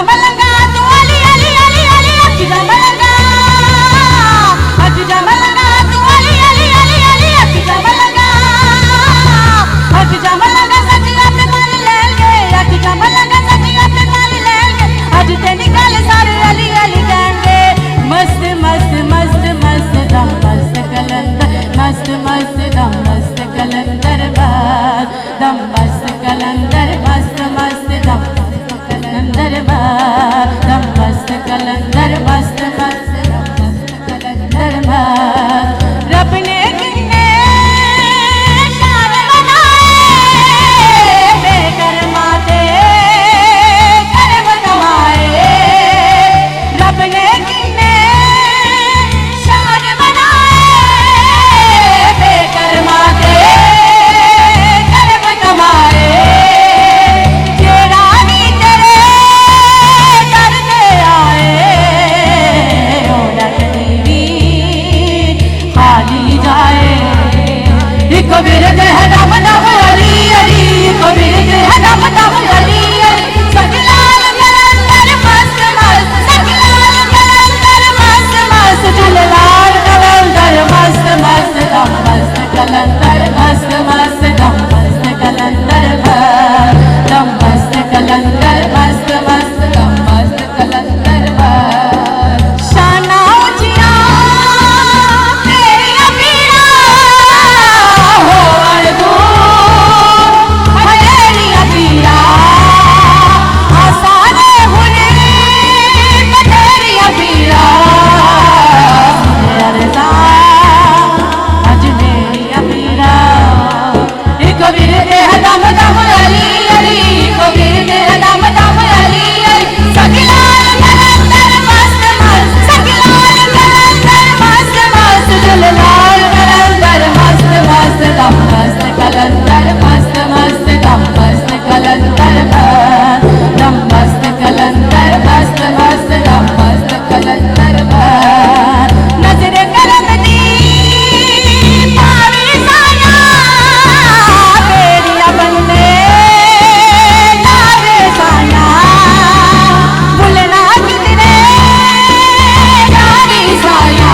जमलंगा तू अली अली अली अली अख जमलंगा तू अली अली अली अली अख जमलंगा सजिया पे कर लेंगे अख जमलंगा सजिया पे कर लेंगे आज ते निकाल सारे अली अली कहेंगे मस्त मस्त मस्त मस्त दम मस्त कलंदर मस्त मस्त दम मस्त कलंदर बात दम मस्त कलंदर मस्त मस्त दम मस्त कलंदर बात दम मस्त कलंदर मस्त मस्त दम मस्त कलंदर बात रब ने कितने शान बनाए बेकरमा दे कर्म कमाए रब ने कितने शान बनाए बेकरमा दे कर्म कमाए जेड़ा नी तेरे दर दे आए ओदा कदी खाली जाए इको बिरद है दम दम अली अली इको बिरद है दम दम अली अली सकलाल कलंदर मस्त मस्त सकलाल कलंदर मस्त मस्त जलाल कलंदर मस्त मस्त दम मस्त कलंदर मस्त मस्त दम मस्त कलंदर दम मस्त कलंदर मस्त मस्त दम मस्त कलंदर शाना ऊंचिया तेरी अमीरा हो अरदू हरेरी अमीरा आसाने हुने तेरी अमीरा अरदा आज मेरी अमीरा एक बिरदे है दम दम अली अली एक बिरदे है दम दम अली अली सकलाल कलंदर मस्त मस्त सकलाल कलंदर मस्त मस्त जलाल कलंदर मस्त मस्त दम मस्त कलंदर मस्त मस्त दम मस्त कलंदर दम मस्त कलंदर मस्त मस्त दम मस्त कलंदर नजर करम दी पावी साया बेड़िया बनने लावे साया भूलना कितने यारी साया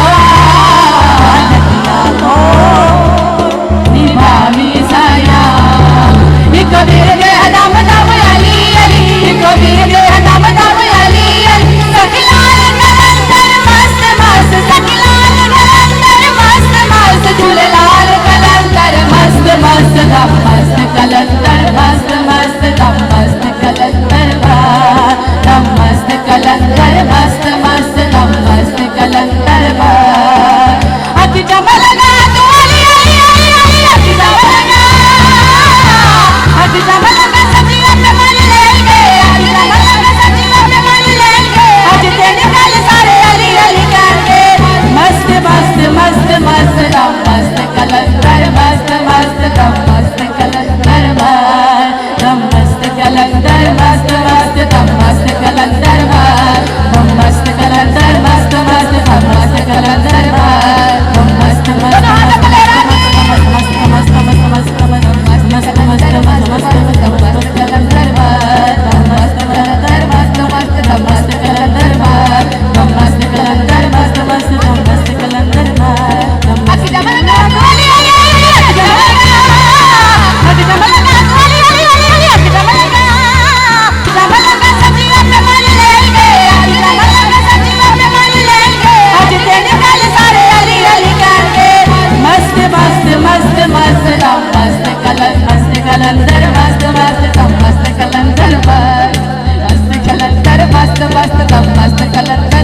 नदिया को निभावी साया इको बिरदे दम दम अली अली इको बिरदे दम दम अली अली सकलाल कलंदर मस्त मस्त सकलाल कलंदर मस्त मस्त झूलेलाल कलंदर मस्त मस्त दम मस्त कलंदर मस्त मस्त दम मस्त कलंदर दम मस्त कलंदर मस्त मस्त दम मस्त कलंदर अख जमलंगा तू अली अली अली अली अख जमलंगा सजिया पे कर लेंगे अख जमलंगा सजिया पे कर लेंगे आज ते निकाल सारे अली अली कहेंगे मस्त मस्त मस्त मस्त दम मस्त कलंदर मस्त मस्त दम मस्त कलंदर दम मस्त कलंदर मस्त मस्त दम मस्त कलंदर दम मस्त कलंदर मस्त मस्त दम मस्त कलंदर दम मस्त मस्त मस्त मस्त मस्त मस्त मस्त मस्त मस्त मस्त दम मस्त कलंदर दम मस्त कलंदर मस्त मस्त दम मस्त कलंदर दम मस्त कलंदर मस्त मस्त दम मस्त कलंदर दम अख जमलंगा तू अली अली अली अख जमलंगा अख जमलंगा तू अली अली अली अली अख जमलंगा सजिया पे कर लेंगे अख जमलंगा सजिया पे कर लेंगे आज ते निकाल सारे अली अली कहेंगे मस्त मस्त मस्त मस्त दम मस्त कलंदर मस्त मस्त दम मस्त कलंदर मस्त कलंदर मस्त मस्त दम मस्त कलंदर